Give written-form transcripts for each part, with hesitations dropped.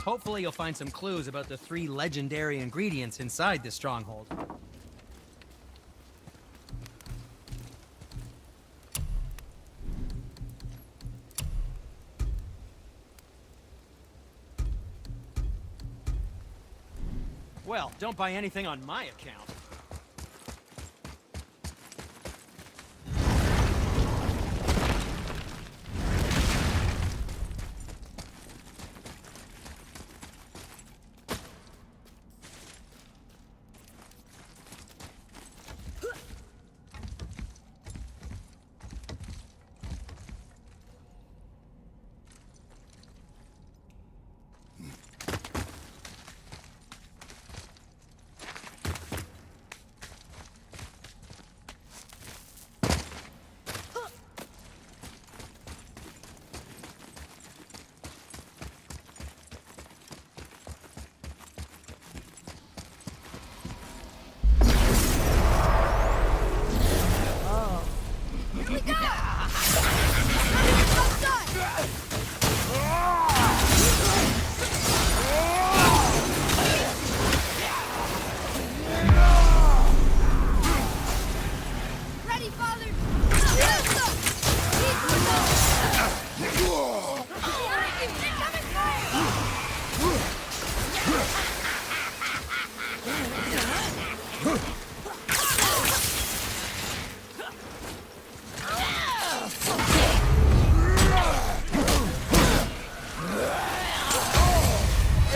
Hopefully you'll find some clues about the 3 legendary ingredients inside this stronghold. Well, don't buy anything on my account.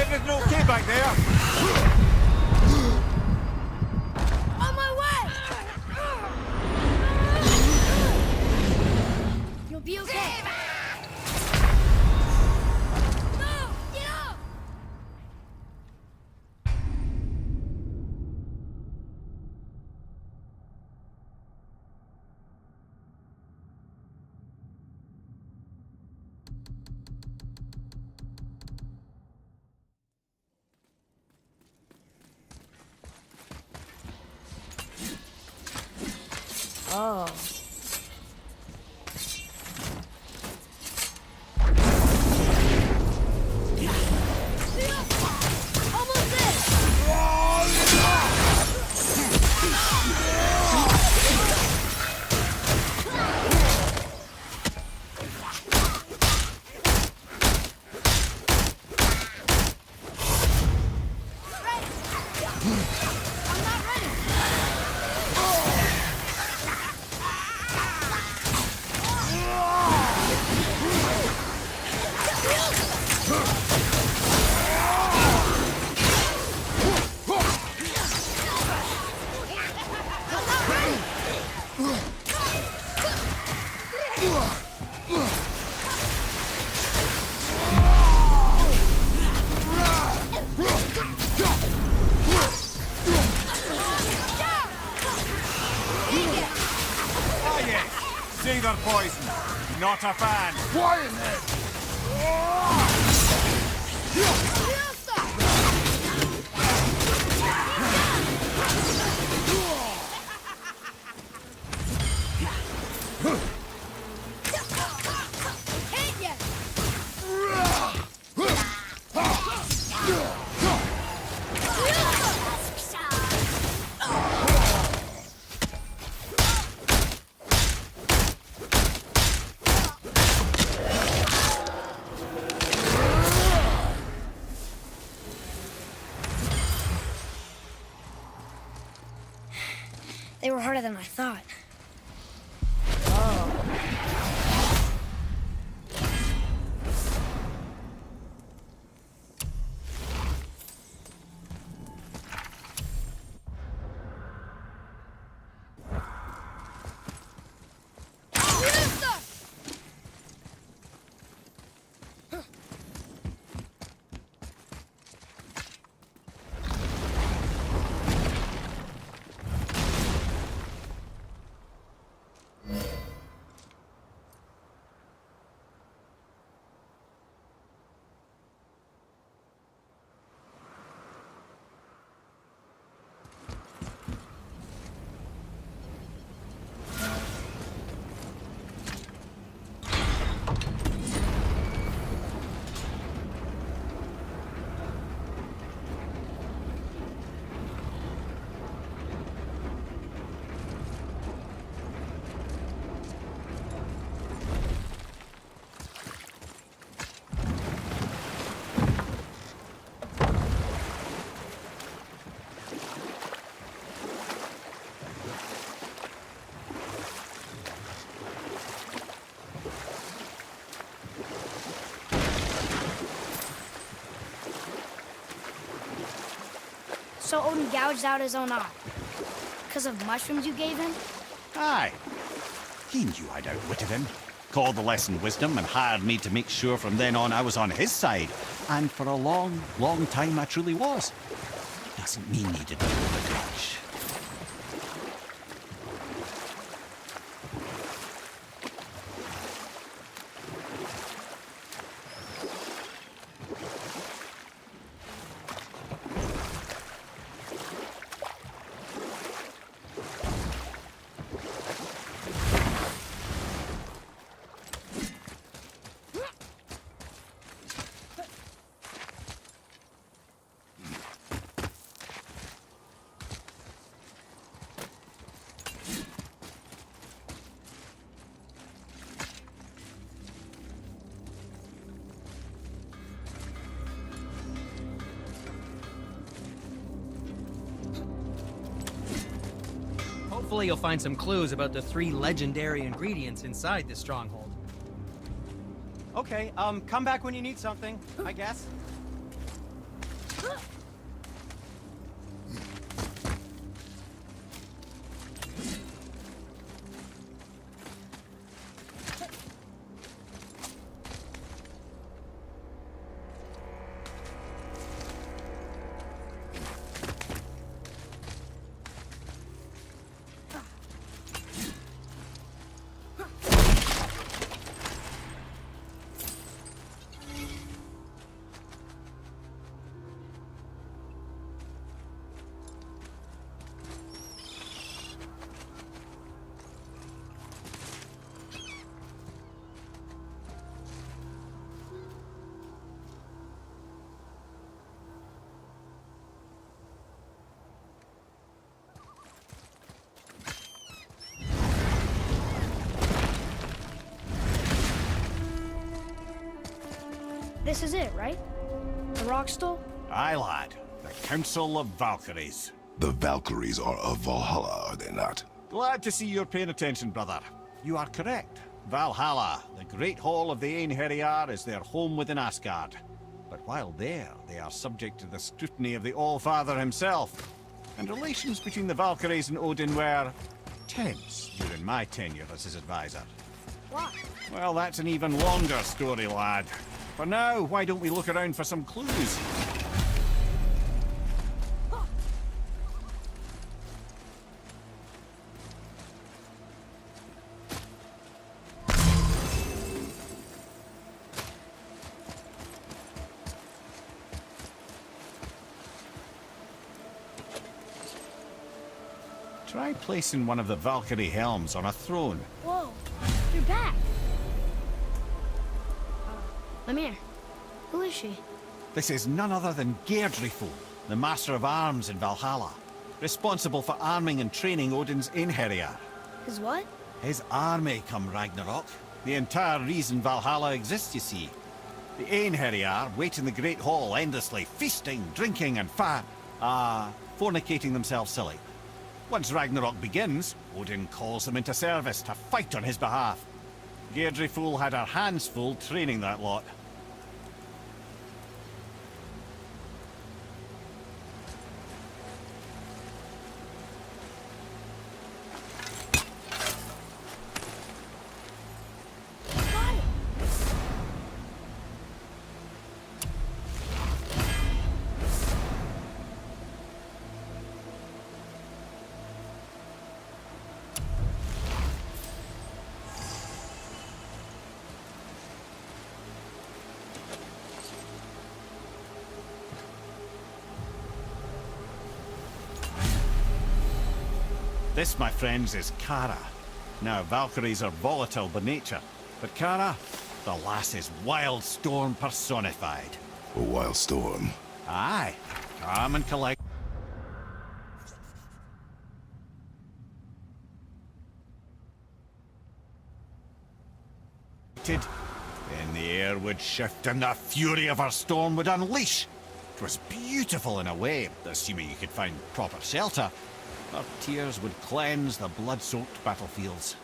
Everything okay back there? On my way! You'll be okay. No! Get up! Oh. Almost there! I'm not ready! Ah, yes. Seether poison. Not a fan. Quiet, Ned! Hit ya! They were harder than I thought. So Odin gouged out his own eye. Because of mushrooms you gave him? Aye. He knew I'd outwitted him, called the lesson wisdom, and hired me to make sure from then on I was on his side. And for a long, long time I truly was. Doesn't mean he didn't hold a grudge. Hopefully you'll find some clues about the 3 legendary ingredients inside this stronghold. Okay, come back when you need something, I guess. This is it, right? The rock stool? Aye, lad. The Council of Valkyries. The Valkyries are of Valhalla, are they not? Glad to see you're paying attention, brother. You are correct. Valhalla, the great hall of the Einherjar, is their home within Asgard. But while there, they are subject to the scrutiny of the All-Father himself. And relations between the Valkyries and Odin were tense during my tenure as his advisor. Why? Well, that's an even longer story, lad. For now, why don't we look around for some clues? Try placing one of the Valkyrie helms on a throne. Whoa, you're back. Lemire, who is she? This is none other than Geirdriful, the Master of Arms in Valhalla, responsible for arming and training Odin's Einherjar. His what? His army come Ragnarok. The entire reason Valhalla exists, you see. The Einherjar wait in the Great Hall endlessly, feasting, drinking, and fornicating themselves silly. Once Ragnarok begins, Odin calls them into service to fight on his behalf. Geirdriful had her hands full training that lot. Got it. This, my friends, is Kara. Now, Valkyries are volatile by nature, but Kara, the lass is Wild Storm personified. A wild storm. Aye, calm and collected. Then the air would shift and the fury of her storm would unleash. It was beautiful in a way, assuming you could find proper shelter. Her tears would cleanse the blood-soaked battlefields.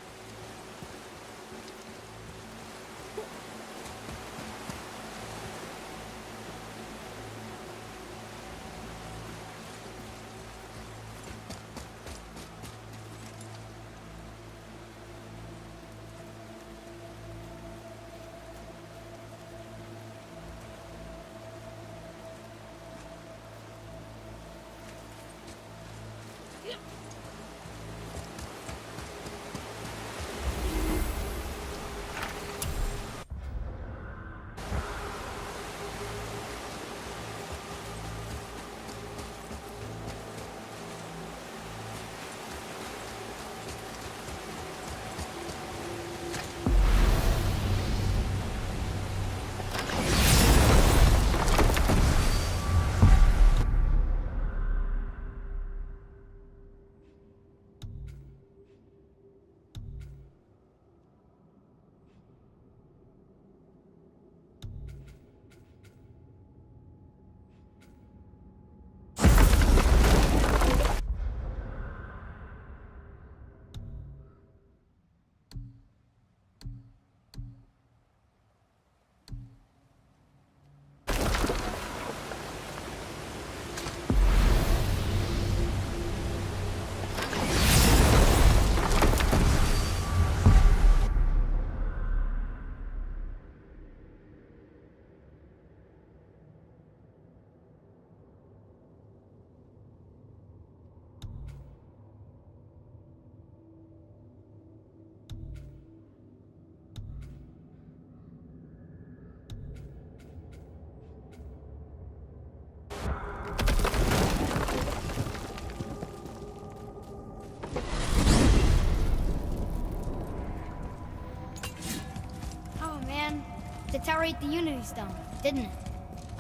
The tower ate the Unity Stone, didn't it?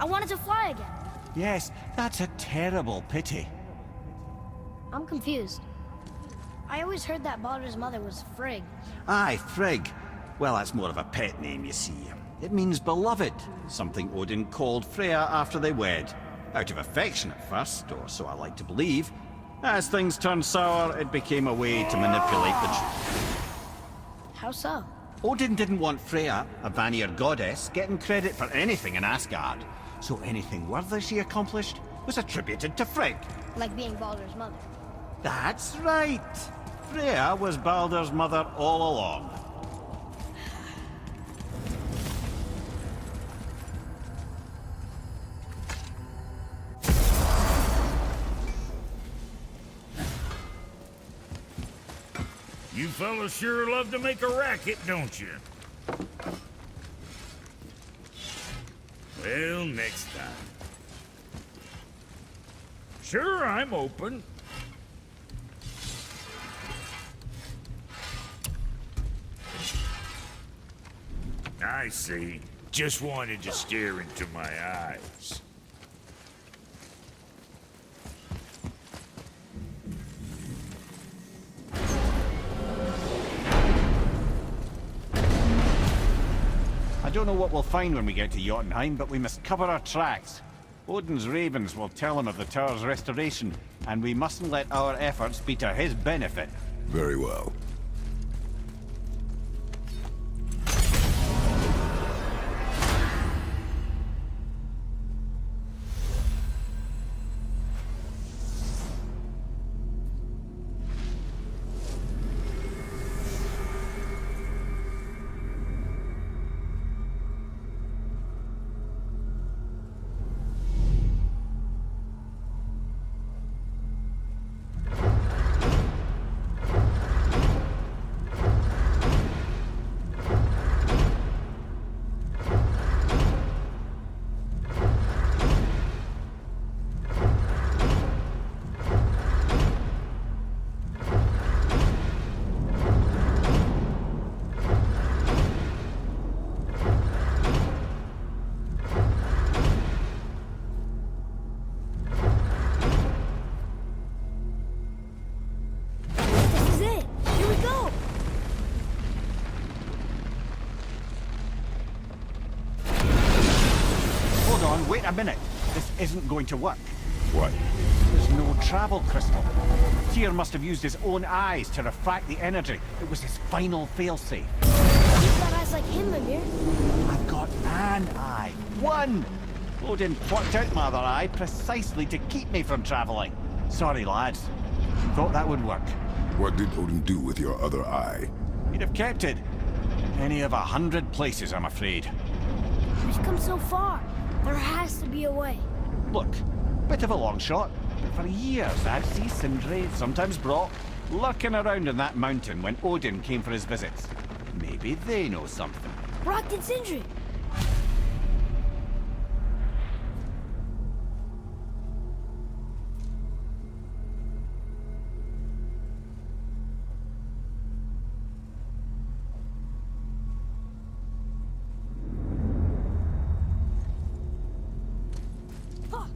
I wanted to fly again. Yes, that's a terrible pity. I'm confused. I always heard that Baldur's mother was Frigg. Aye, Frigg. Well, that's more of a pet name, you see. It means beloved, something Odin called Freya after they wed. Out of affection at first, or so I like to believe. As things turned sour, it became a way to manipulate the truth. How so? Odin didn't want Freya, a Vanir goddess, getting credit for anything in Asgard. So anything worthy she accomplished was attributed to Frigg. Like being Baldur's mother. That's right. Freya was Baldur's mother all along. You fellas sure love to make a racket, don't you? Well, next time. Sure, I'm open. I see. Just wanted to stare into my eyes. I don't know what we'll find when we get to Jotunheim, but we must cover our tracks. Odin's ravens will tell him of the tower's restoration, and we mustn't let our efforts be to his benefit. Very well. This is it. Here we go. Hold on, wait a minute. This isn't going to work. What? There's no travel crystal. Tyr must have used his own eyes to refract the energy. It was his final failsafe. You've got eyes like him, Mimir. I've got an eye. One! Odin plucked out my other eye precisely to keep me from traveling. Sorry, lads. Thought that would work. What did Odin do with your other eye? He'd have kept it. Any of 100 places, I'm afraid. We've come so far. There has to be a way. Look, bit of a long shot, but for years I'd see Sindri, sometimes Brock, lurking around in that mountain when Odin came for his visits. Maybe they know something. Brock and Sindri. Huh.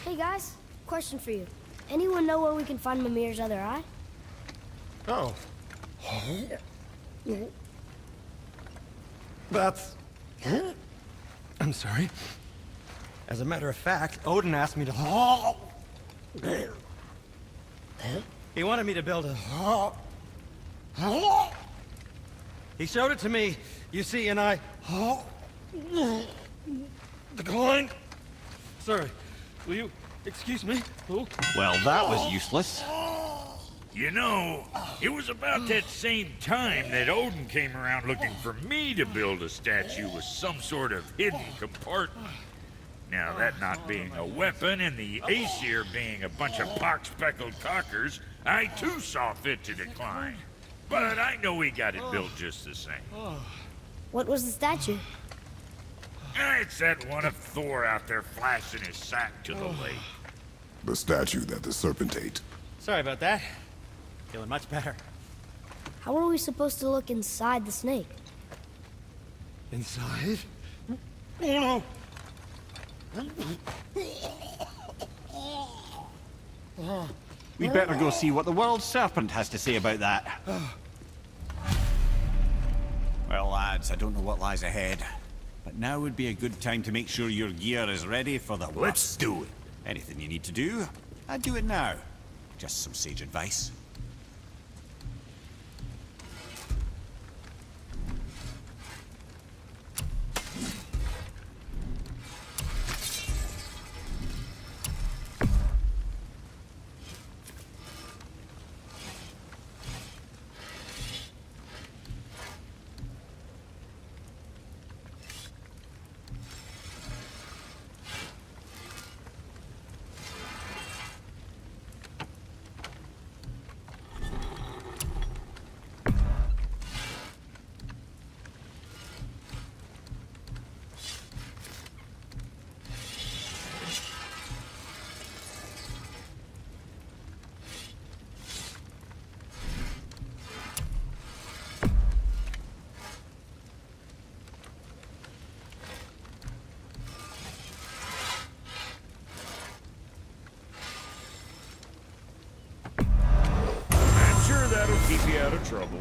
Hey guys, question for you. Anyone know where we can find Mimir's other eye? Oh. That's... I'm sorry. As a matter of fact, Odin asked me to... He wanted me to build a... He showed it to me, you see, and I... Declined. Sorry. Will you excuse me? Oh. Well, that was useless. You know, it was about that same time that Odin came around looking for me to build a statue with some sort of hidden compartment. Now, that not being a weapon and the Aesir being a bunch of pox-speckled cockers, I too saw fit to decline. But I know he got it built just the same. What was the statue? It's that one of Thor out there flashing his sack to the lake. The statue that the serpent ate. Sorry about that. Feeling much better. How are we supposed to look inside the snake? Inside? We better go see what the world serpent has to say about that. Well, lads, I don't know what lies ahead, but now would be a good time to make sure your gear is ready for the worst. Let's do it. Anything you need to do, I'd do it now. Just some sage advice. That'll keep you out of trouble.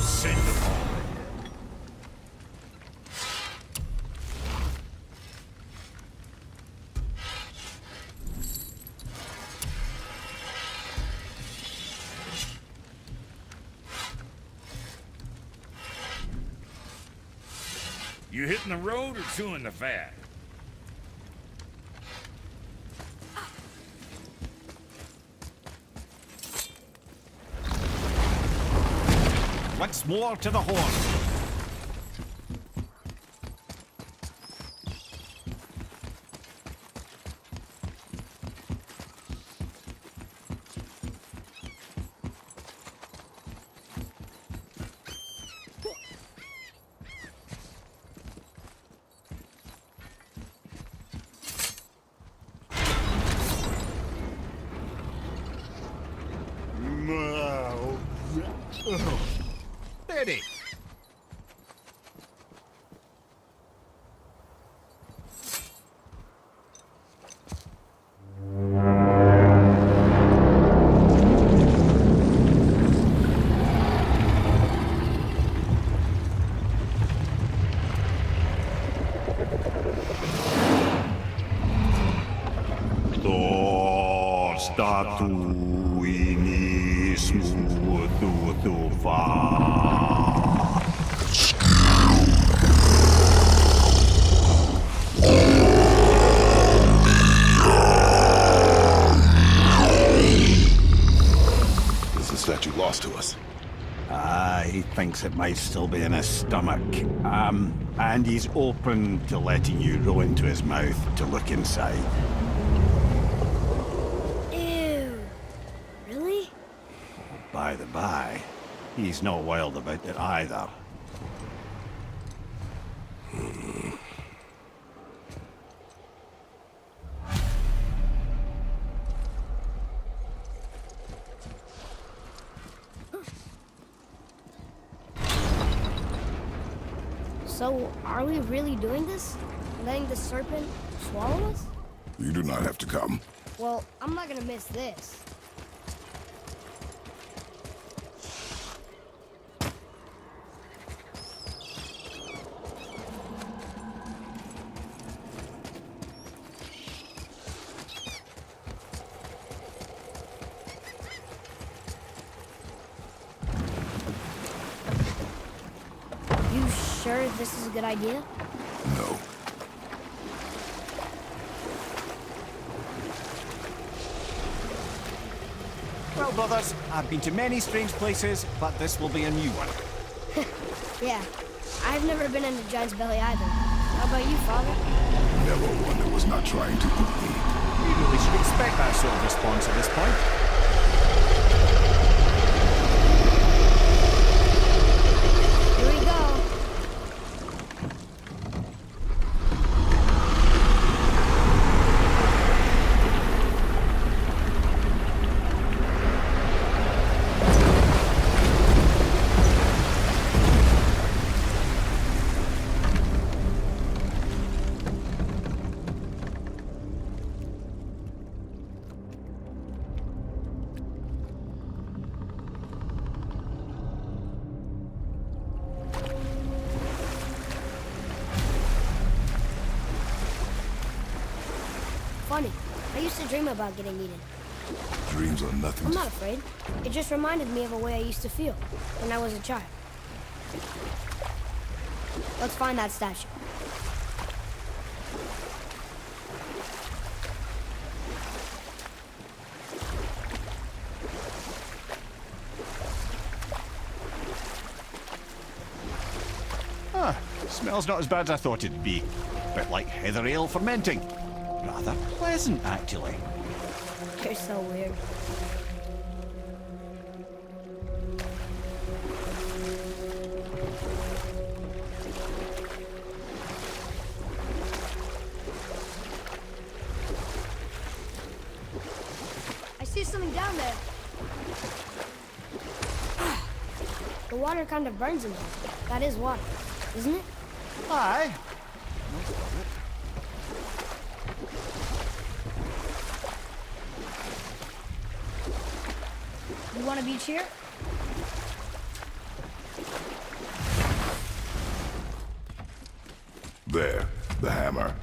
Send them all. You hitting the road or chewing the fat? Once more to the horse. Steady. Statue lost to us. He thinks it might still be in his stomach. And he's open to letting you roll into his mouth to look inside. Ew. Really? By by the by, he's not wild about it either. So, are we really doing this? Letting the serpent swallow us? You do not have to come. Well, I'm not gonna miss this. You sure this is a good idea? No. Well, brothers, I've been to many strange places, but this will be a new one. Yeah. I've never been in a giant's belly either. How about you, Father? Never one that was not trying to eat me. You really should expect that sort of response at this point. Here we go. Funny. I used to dream about getting eaten. Dreams are nothing I'm to... not afraid. It just reminded me of a way I used to feel when I was a child. Let's find that statue. Smells not as bad as I thought it'd be. Bit like heather ale fermenting. Rather pleasant, actually. You're so weird. I see something down there. The water kind of burns in there. That is water, isn't it? Aye. You want a beach here? There, the hammer.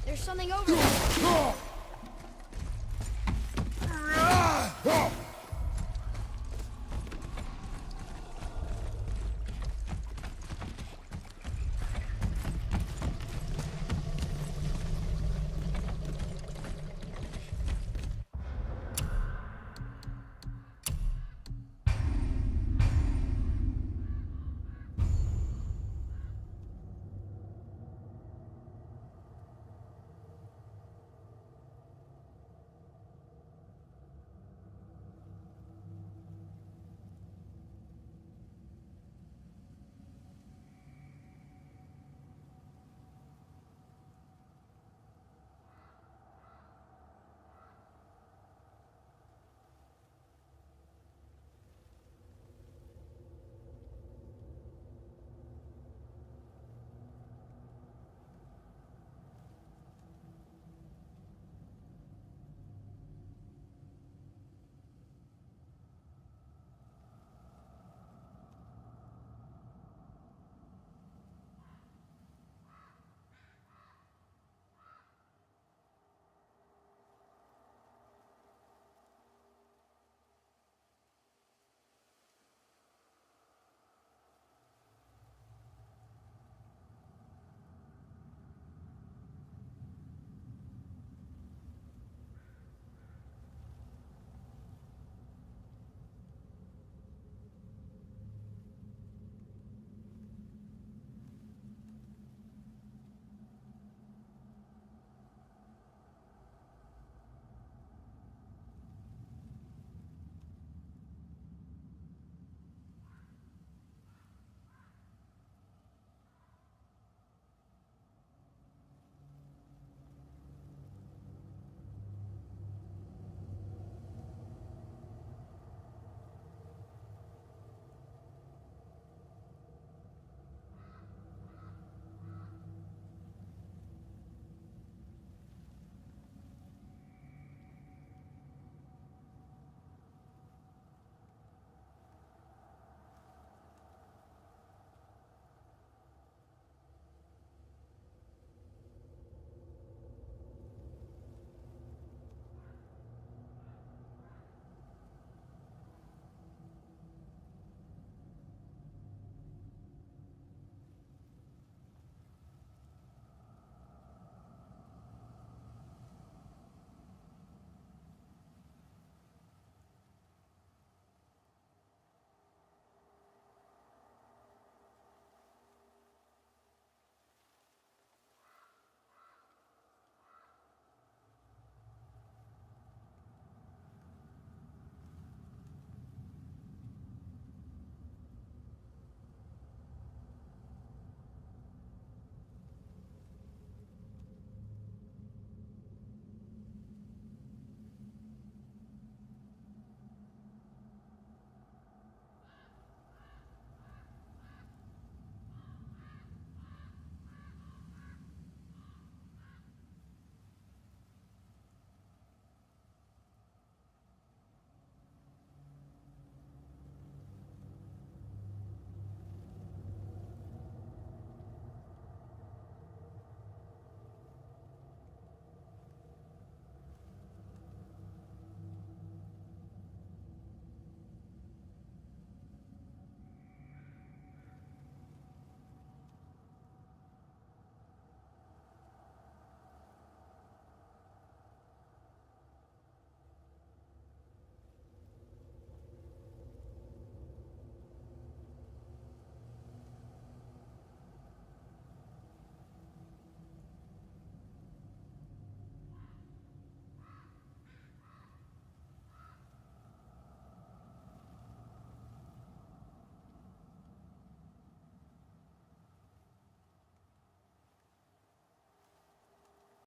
There's something over there.